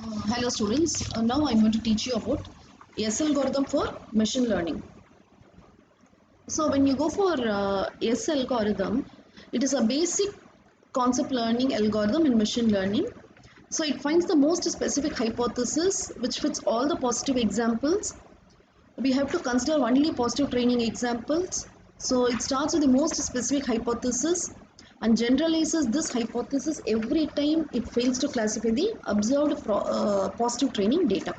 Hello students, now I'm going to teach you about S algorithm for machine learning. So when you go for S algorithm, it is a basic concept learning algorithm in machine learning. So it finds the most specific hypothesis which fits all the positive examples. We have to consider only positive training examples. So it starts with the most specific hypothesis and generalizes this hypothesis every time it fails to classify the observed positive training data.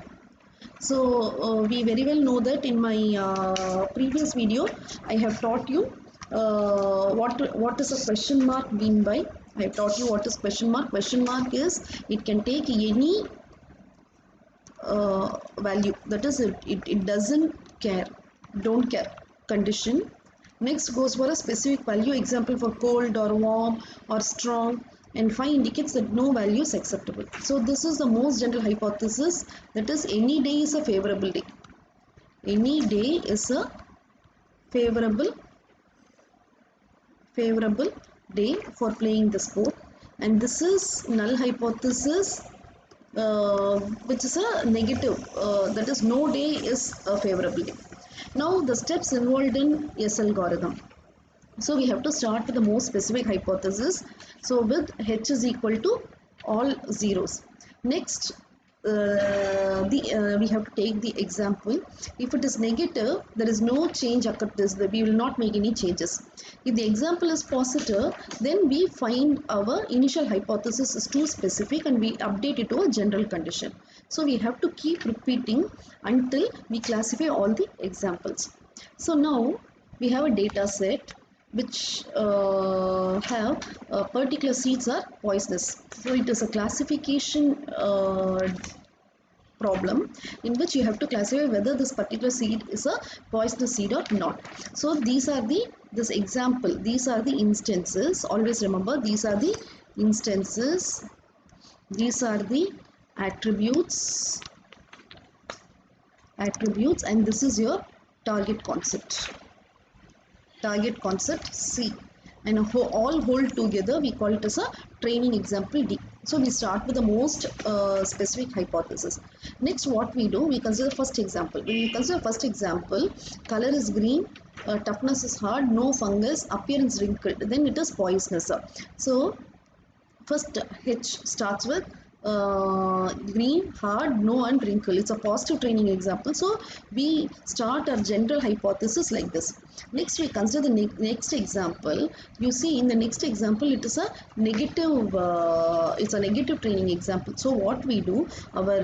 So we very well know that in my previous video I have taught you what is a question mark mean by. I have taught you what is question mark. Question mark is it can take any value, that is it doesn't care, don't care condition. Next goes for a specific value, example for cold or warm or strong, and phi indicates that no value is acceptable. So this is the most general hypothesis, that is any day is a favorable day. Any day is a favorable day for playing the sport, and this is null hypothesis, which is a negative, that is no day is a favorable day. Now the steps involved in S algorithm. So we have to start with the most specific hypothesis. So with h is equal to all zeros. Next, we have to take the example. If it is negative, there is no change occurs. We will not make any changes. If the example is positive, then we find our initial hypothesis is too specific and we update it to a general condition. So we have to keep repeating until we classify all the examples. So now we have a data set which have particular seeds are poisonous. So it is a classification problem in which you have to classify whether this particular seed is a poisonous seed or not. So these are this example, these are the instances. Always remember, these are the instances, these are the attributes, and this is your target concept C, and all hold together we call it as a training example D. So we start with the most specific hypothesis. Next, what we do, we consider first example. When we consider first example, color is green, toughness is hard, no fungus, appearance wrinkled, then it is poisonous. So first H starts with green, hard, no and wrinkle. It's a positive training example. So we start our general hypothesis like this. Next we consider the next example. You see in the next example it is a negative, it's a negative training example. So what we do, our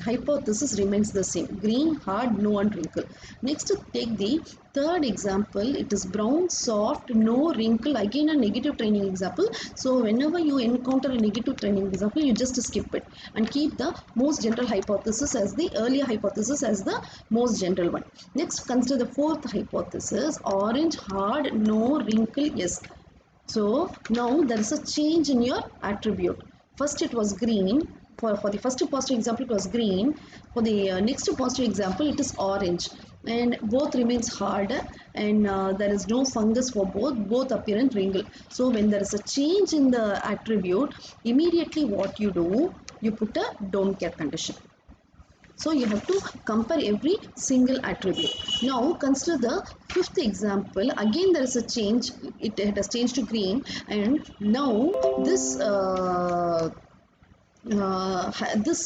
hypothesis remains the same, green, hard, no and wrinkle. Next take the third example, it is brown, soft, no wrinkle, again a negative training example. So whenever you encounter a negative training example, you just skip it and keep the most general hypothesis as the earlier hypothesis as the most general one. Next, consider the fourth hypothesis, orange, hard, no wrinkle, yes. So now there is a change in your attribute. First it was green. For the first positive example it was green. For the next positive example it is orange, and both remains hard, and there is no fungus for both appear and wrinkle. So when there is a change in the attribute, immediately what you do, you put a don't care condition. So you have to compare every single attribute. Now consider the fifth example. Again there is a change. It has changed to green, and now this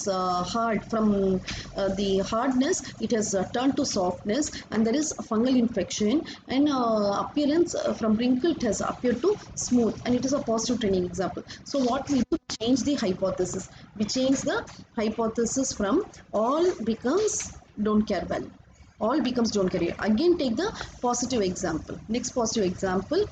hard, from the hardness it has turned to softness, and there is a fungal infection, and appearance from wrinkle it has appeared to smooth, and it is a positive training example. So what we do, change the hypothesis. We change the hypothesis from all becomes don't care value. All becomes don't care. Again take the positive example. Next positive example,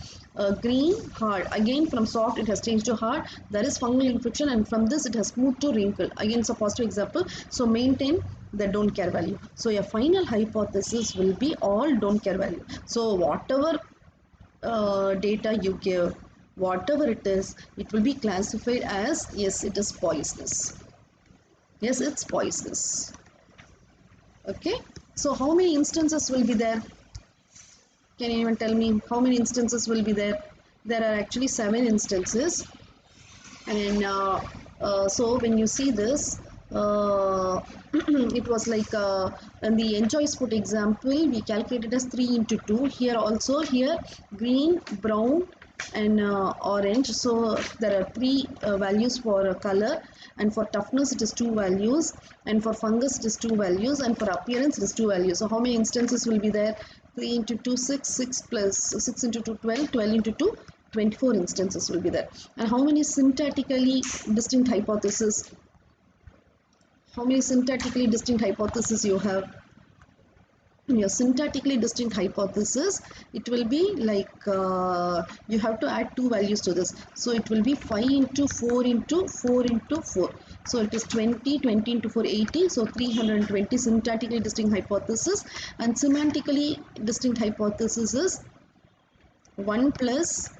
green, hard. Again from soft it has changed to hard. There is fungal infection, and from this it has moved to wrinkle. Again it's a positive example. So maintain the don't care value. So your final hypothesis will be all don't care value. So whatever data you give, whatever it is, it will be classified as yes, it is poisonous. Yes, it's poisonous. Okay. So how many instances will be there? Can anyone tell me how many instances will be there? There are actually 7 instances, and so when you see this, uh, it was like in the enjoy sport example we calculated as 3 into 2. Here also, here green, brown and orange. So there are three values for color, and for toughness it is two values, and for fungus it is two values, and for appearance it is two values. So how many instances will be there? 3 into 2 6, 6 plus 6 into 2 12, 12 into 2 24 instances will be there. And how many syntactically distinct hypotheses? How many syntactically distinct hypotheses you have? In your syntactically distinct hypothesis, it will be like you have to add two values to this. So it will be 5 into 4 into 4 into 4. So it is 20, 20 into 4, 80. So 320 syntactically distinct hypothesis. And semantically distinct hypothesis is 1 plus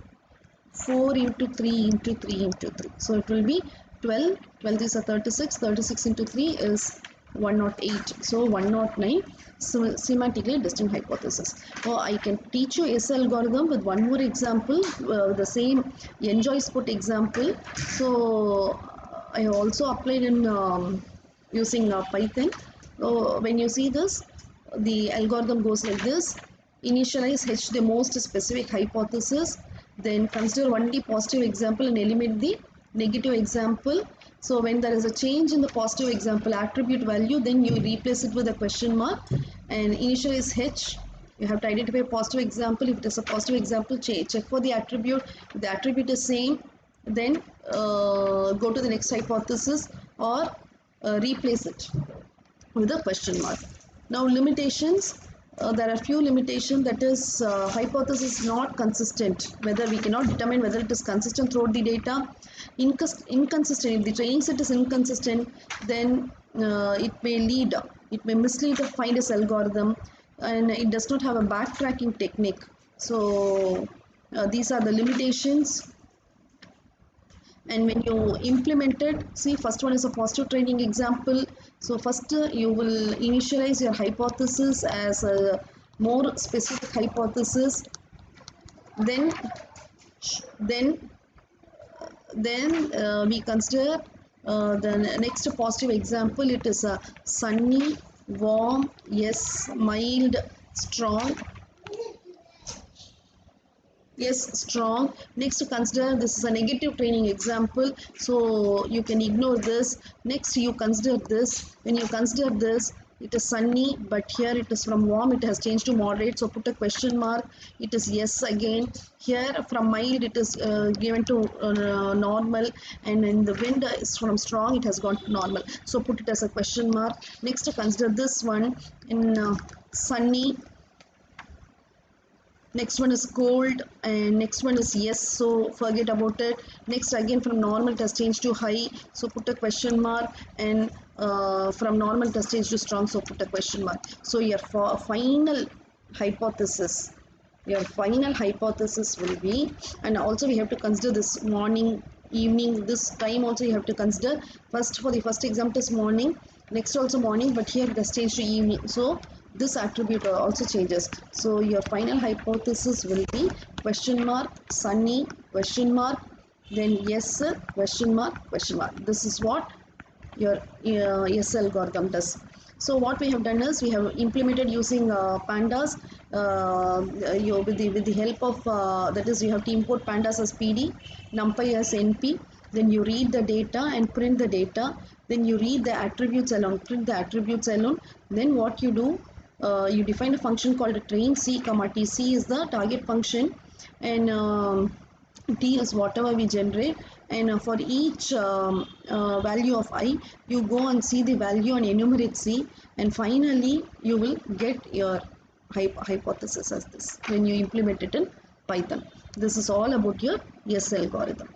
4 into 3 into 3 into 3. So it will be 12, 12 is a 36, 36 into 3 is 108. So 109 semantically distinct hypothesis. So I can teach you S algorithm with one more example, the same enjoy sport example. So I also applied in using Python. So when you see this, the algorithm goes like this. Initialize H the most specific hypothesis, then consider only positive example and eliminate the negative example. So when there is a change in the positive example attribute value, then you replace it with a question mark and initialize H. You have to identify a positive example. If it is a positive example, check for the attribute. If the attribute is same, then go to the next hypothesis or replace it with a question mark. Now limitations. There are few limitations, that is hypothesis not consistent, whether we cannot determine whether it is consistent throughout the data. Inconsistent, if the training set is inconsistent, then it may mislead the finders algorithm, and it does not have a backtracking technique. So these are the limitations. And when you implement it, see, first one is a positive training example. So first you will initialize your hypothesis as a more specific hypothesis. Then we consider the next positive example. It is a sunny, warm, yes, mild, strong. Yes, strong. Next, consider this is a negative training example, so you can ignore this. Next, you consider this. When you consider this, it is sunny, but here it is from warm, it has changed to moderate, so put a question mark. It is yes again. Here from mild, it is given to normal, and in the wind is from strong, it has gone to normal, so put it as a question mark. Next, consider this one in sunny. Next one is cold, and next one is yes, so forget about it. Next, again from normal it has changed to high, so put a question mark, and from normal it has changed to strong, so put a question mark. So your final hypothesis will be, and also we have to consider this morning, evening, this time also you have to consider. First, for the first example is morning, next also morning, but here it has changed to evening, so this attribute also changes. So your final hypothesis will be question mark, sunny, question mark, then yes, question mark, question mark. This is what your yes algorithm does. So what we have done is we have implemented using pandas with the help of that is you have to import pandas as PD, NumPy as NP, then you read the data and print the data, then you read the attributes alone, print the attributes alone. Then what you do, you define a function called train c comma t. C is the target function, and t is whatever we generate, and for each value of I, you go and see the value and enumerate c, and finally you will get your hypothesis as this when you implement it in Python. This is all about your yes algorithm.